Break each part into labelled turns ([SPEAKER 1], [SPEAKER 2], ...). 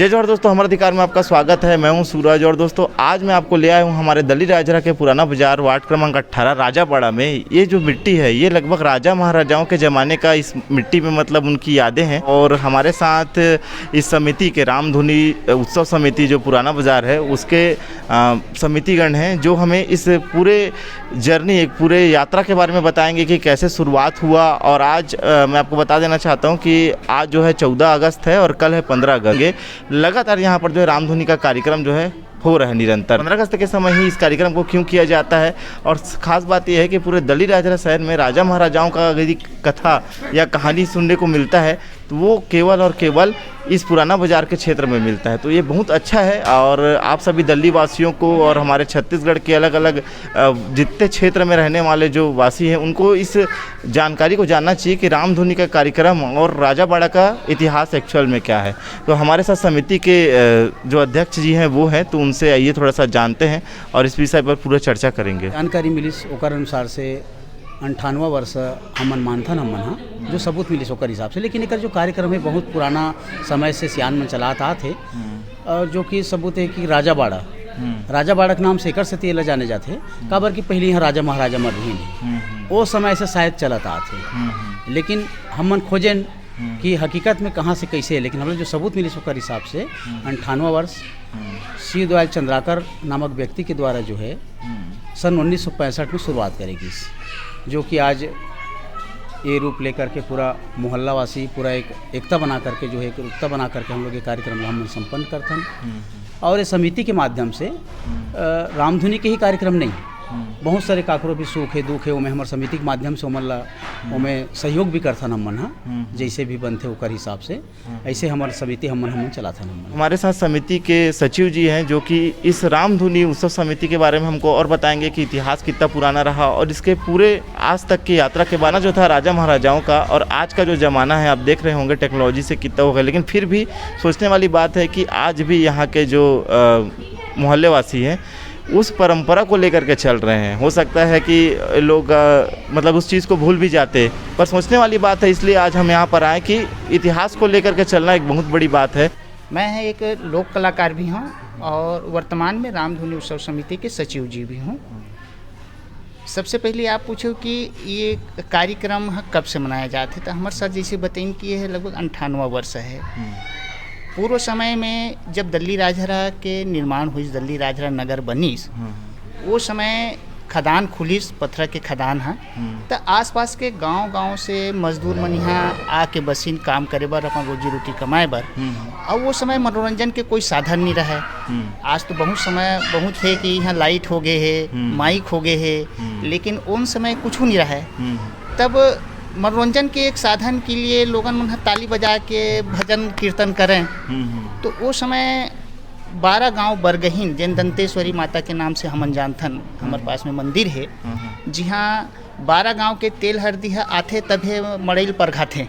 [SPEAKER 1] जय जोहर दोस्तों, हमारे अधिकार में आपका स्वागत है। मैं हूं सूरज और दोस्तों आज मैं आपको ले आया हूं हमारे दल्ली राजरा के पुराना बाजार वार्ड क्रमांक 18 राजापाड़ा में। ये जो मिट्टी है ये लगभग राजा महाराजाओं के ज़माने का इस मिट्टी में मतलब उनकी यादें हैं। और हमारे साथ इस समिति के रामधुनी उत्सव समिति जो पुराना बाजार है उसके समितिगण हैं जो हमें इस पूरे जर्नी एक पूरे यात्रा के बारे में बताएंगे कि कैसे शुरुआत हुआ। और आज मैं आपको बता देना चाहता हूँ कि आज जो है 14 अगस्त है और कल है 15 अगस्त। लगातार यहाँ पर जो है रामधुनी का कार्यक्रम जो है हो रहा है निरंतर। 15 अगस्त के समय ही इस कार्यक्रम को क्यों किया जाता है और ख़ास बात यह है कि पूरे दल्ली राजरा शहर में राजा महाराजाओं का यदि कथा या कहानी सुनने को मिलता है तो वो केवल और केवल इस पुराना बाजार के क्षेत्र में मिलता है। तो ये बहुत अच्छा है और आप सभी दल्ली वासियों को और हमारे छत्तीसगढ़ के अलग अलग जितने क्षेत्र में रहने वाले जो वासी हैं उनको इस जानकारी को जानना चाहिए कि रामधुनी का कार्यक्रम और राजापाड़ा का इतिहास एक्चुअल में क्या है। तो हमारे साथ समिति के जो अध्यक्ष जी हैं वो हैं, तो उनसे आइए थोड़ा सा जानते हैं और इस विषय पर पूरा चर्चा करेंगे।
[SPEAKER 2] जानकारी मिली ओकर अनुसार से 58वां वर्ष हमन मानथन हमन हाँ जो सबूत मिली ओकर हिसाब से। लेकिन एक जो कार्यक्रम है बहुत पुराना समय से सियान में चलात आथे और जो कि सबूत है कि राजापाड़ा राजापाड़ा के नाम से एकर से एला जाने जाते काबर कि पहले यहाँ राजा महाराजा मर रही नहीं वो समय से शायद चलत आथे। लेकिन हमन खोजें कि हकीकत में कहाँ से कैसे है। लेकिन हम लोग जो सबूत मिली ओकर हिसाब से 58वां वर्ष श्री दयाल चंद्राकर नामक व्यक्ति के द्वारा जो है सन 1965 में शुरुआत करेगी, जो कि आज ये रूप लेकर के पूरा मोहल्लावासी पूरा एक एकता बना करके जो है एक एकता बना करके हम लोग ये कार्यक्रम हम संपन्न करते हैं। और ये समिति के माध्यम से रामधुनी के ही कार्यक्रम नहीं, बहुत सारे काकरो भी सुख है दुख है उमें हमारे समिति के माध्यम से उमन ला उमें सहयोग भी करथन हमन हाँ जैसे भी बनते ओकर हिसाब से ऐसे हमारे समिति हमन चलाथन।
[SPEAKER 1] हमारे साथ समिति के सचिव जी हैं जो कि इस रामधुनी उत्सव समिति के बारे में हमको और बताएंगे कि इतिहास कितना पुराना रहा और इसके पूरे आज तक की यात्रा के बारे जो था राजा महाराजाओं का और आज का जो ज़माना है। आप देख रहे होंगे टेक्नोलॉजी से कितना हो गया, लेकिन फिर भी सोचने वाली बात है कि आज भी यहाँ के जो मोहल्लेवासी हैं उस परंपरा को लेकर के चल रहे हैं। हो सकता है कि लोग मतलब उस चीज़ को भूल भी जाते, पर सोचने वाली बात है। इसलिए आज हम यहाँ पर आए कि इतिहास को लेकर के चलना एक बहुत बड़ी बात है।
[SPEAKER 3] मैं एक लोक कलाकार भी हूँ और वर्तमान में रामधुनी उत्सव समिति के सचिव जी भी हूँ। सबसे पहले आप पूछो कि ये कार्यक्रम कब से मनाया जाता है, तो हमारे साथ जैसे बताएं कि यह लगभग 58वां वर्ष है। पूर्व समय में जब दल्ली राजरा के निर्माण हुई, दल्ली राजरा नगर बनीस, वो समय खदान खुलिस, पत्थर के खदान है। तो आसपास के गांव से मजदूर मन यहाँ आके बसिन काम करे बर अपन रोजी रोटी कमाए बर। और वो समय मनोरंजन के कोई साधन नहीं रहे। आज तो बहुत समय बहुत है कि यहाँ लाइट हो गए है, माइक हो गए है, लेकिन उन समय कुछ नहीं रहा है। तब मनोरंजन के एक साधन के लिए लोगन मन ताली बजा के भजन कीर्तन करें। तो वो समय 12 गांव बरगहीन जैन दंतेश्वरी माता के नाम से हमन जानथन, हमारे पास में मंदिर है जहाँ 12 गांव के तेल हरदी आथे तभे मड़ई परघाथे।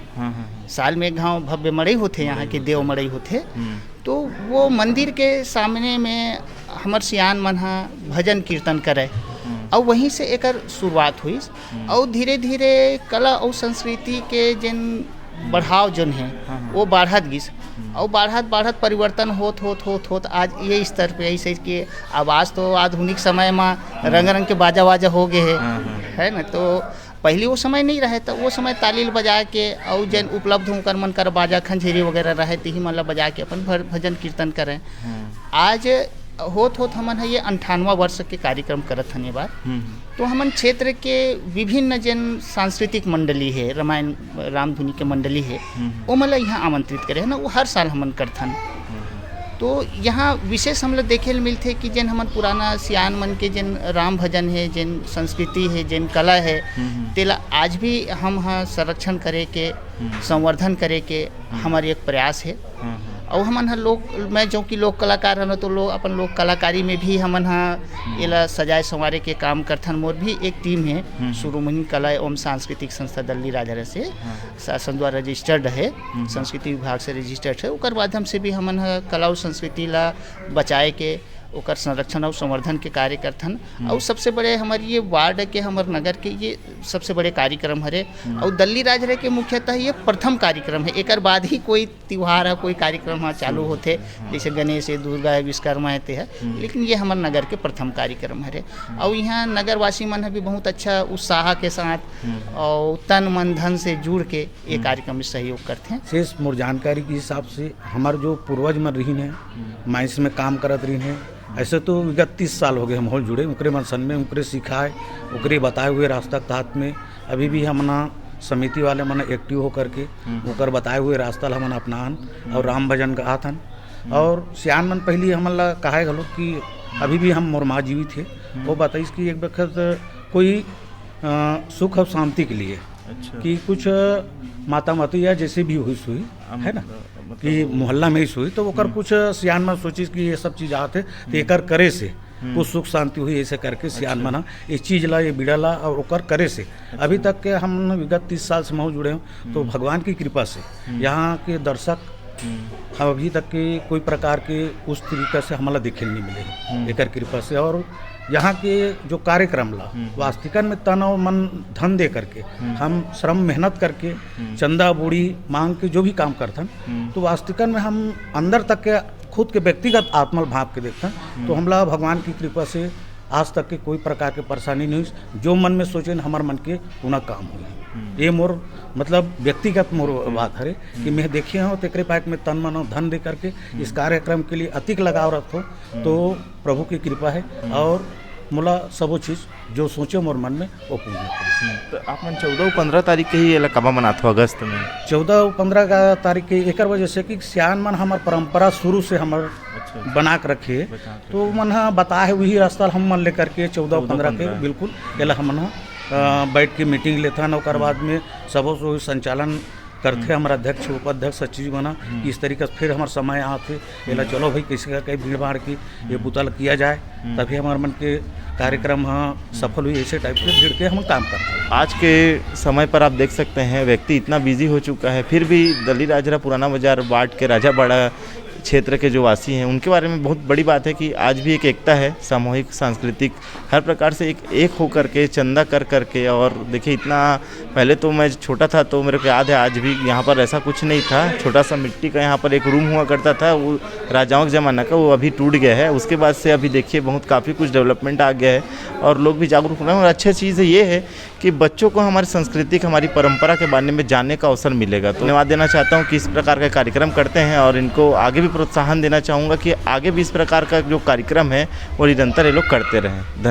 [SPEAKER 3] साल में एक गाँव भव्य मड़ई होते, यहाँ के देव मड़ई होते। तो वो मंदिर के सामने में हमर सियान मन भजन कीर्तन करे और वहीं से एक शुरुआत हुई। और धीरे धीरे कला और संस्कृति के जिन बढ़ाव जन है वो बढ़त गिस और बढ़त परिवर्तन होत आज ये स्तर पे ऐसे कि आवाज़ तो आधुनिक समय में रंग के बाजा हो गए है ना। तो पहले वो समय नहीं रहे, तो वो समय तालील बजा के और जन उपलब्ध होकर मन कर बाजा खंझेरी वगैरह रहे तो ही मतलब बजा के अपन भजन कीर्तन करें। आज होत हमन है ये 58वां वर्ष के कार्यक्रम करत हन ये बार। तो हमन क्षेत्र के विभिन्न जन सांस्कृतिक मंडली है, रामायण रामधुनी के मंडली है, वो मतलब यहाँ आमंत्रित करे है ना, वो हर साल हमन करथन। तो यहाँ विशेष हम लोग देखे मिलते कि जन हमन पुराना सियान मन के जन राम भजन है, जन संस्कृति है, जन कला है, तेला आज भी हम संरक्षण करे के संवर्धन करे के हमारी एक प्रयास है। और हमन लोक मैं जो कि लोक कलाकार हन तो लोग अपन लोक कलाकारी में भी हमन एला सजाए संवारे के काम करथन। मोर भी एक टीम है सुरुमनी कला एवं सांस्कृतिक संस्था दल्ली राजरा से शासन द्वारा रजिस्टर्ड है, संस्कृति विभाग से रजिस्टर्ड है। ओकर माध्यम से भी हमन कला और संस्कृति ला बचाए के ओकर संरक्षण और संवर्धन के कार्य करथन। और सबसे बड़े हमारे ये वार्ड के हमर नगर के ये सबसे बड़े कार्यक्रम हरे। और दल्ली राज रहे के मुख्यतः ये प्रथम कार्यक्रम है, एक बाद ही कोई त्यौहार है, कोई कार्यक्रम है चालू होते, जैसे गणेश है, दुर्गा है, विश्वकर्मा है, लेकिन ये हमारे नगर के प्रथम कार्यक्रम हरे। और यहाँ नगरवासी मन भी बहुत अच्छा उत्साह के साथ और तन मन धन से जुड़ के ये कार्यक्रम में सहयोग करते हैं।
[SPEAKER 2] शेष मोर जानकारी के हिसाब से हमारे जो पूर्वज मन रही हैं माइंस में काम करत रही हैं, ऐसे तो विगत 30 साल हो गए हम हो जुड़े, उनके मन सन में उनके सिखाए उनके बताए हुए रास्ता के तहत में अभी भी हमना समिति वाले मन एक्टिव होकर के उनकर बताए हुए रास्ता ला हमन अपनान और राम भजन गात हन। और सियान मन पहले हमन ला कहे गलो कि अभी भी हम मोर माँ जीवित थे, वो बताइस कि एक वक्त कोई सुख और शांति के लिए कि कुछ माता माती या जैसे भी हुई सुई है ना कि मोहल्ला में ही सोई तो ओकर कुछ सियान मन सोचिस कि ये सब चीज़ आते तो एकर करे से कुछ सुख शांति हुई, ऐसे करके सियान मना इस चीज़ ला ये बिड़ा ला और ओकर करे से अभी तक के हम विगत 30 साल से जुड़े हूँ। तो भगवान की कृपा से यहाँ के दर्शक हम अभी तक के कोई प्रकार के उस तरीके से हमारा देखे नहीं मिले एकर कृपा से। और यहाँ के जो कार्यक्रम ला वास्तविकन में तन और मन धन दे करके हम श्रम मेहनत करके चंदा बूढ़ी मांग के जो भी काम करथन तो वास्तविकन में हम अंदर तक के खुद के व्यक्तिगत आत्मा भाव के देखथन। तो हमला भगवान की कृपा से आज तक के कोई प्रकार के परेशानी नहीं हुई, जो मन में सोचे हमारे मन के पुनः काम हुई। ये मोर मतलब व्यक्तिगत मोर बात है कि मैं देखिए हूँ तेरे पैक में तन मन और धन दे करके इस कार्यक्रम के लिए अधिक लगाव रखो तो प्रभु की कृपा है और मोला सबो चीज़ जो सोचे मोर मन में वो पूर्ण हो।
[SPEAKER 1] तो आप मन 14 और 15 तारीख के ही कब मनाते हो अगस्त में?
[SPEAKER 2] 14 और 15 का तारीख के एक वजह से कि सियान मन हमार परंपरा शुरू से हमार बना के रखे तो मन बताए वही रास्ता हम मन लेकर के 14 और 15 के बिल्कुल एला हम बैठ के मीटिंग लेथन और बाद में सबो से संचालन करते हमारा अध्यक्ष उपाध्यक्ष सचिव बना इस तरीके से फिर हमारे समय आते एला चलो भाई किसी का कहीं भीड़ भाड़ की ये पुतल किया जाए तभी हमारे मन के कार्यक्रम सफल हुई, ऐसे टाइप से भीड़ के हम काम करते हैं।
[SPEAKER 1] आज के समय पर आप देख सकते हैं व्यक्ति इतना बिजी हो चुका है, फिर भी दल्ली राजरा पुराना बाजार वार्ड के राजाबाड़ा क्षेत्र के जो वासी हैं उनके बारे में बहुत बड़ी बात है कि आज भी एक एकता है, सामूहिक सांस्कृतिक हर प्रकार से एक हो करके चंदा कर करके। और देखिए इतना पहले तो मैं छोटा था तो मेरे को याद है आज भी यहाँ पर ऐसा कुछ नहीं था, छोटा सा मिट्टी का यहाँ पर एक रूम हुआ करता था, वो राजाओं के ज़माना का, वो अभी टूट गया है। उसके बाद से अभी देखिए बहुत काफ़ी कुछ डेवलपमेंट आ गया है और लोग भी जागरूक हो रहे हैं। और अच्छी चीज़ ये है कि बच्चों को हमारी संस्कृति हमारी परंपरा के बारे में जानने का अवसर मिलेगा। तो धन्यवाद देना चाहता हूँ कि इस प्रकार का कार्यक्रम करते हैं और इनको आगे भी प्रोत्साहन देना चाहूँगा कि आगे भी इस प्रकार का जो कार्यक्रम है वो निरंतर ये लोग करते रहें। धन्यवाद।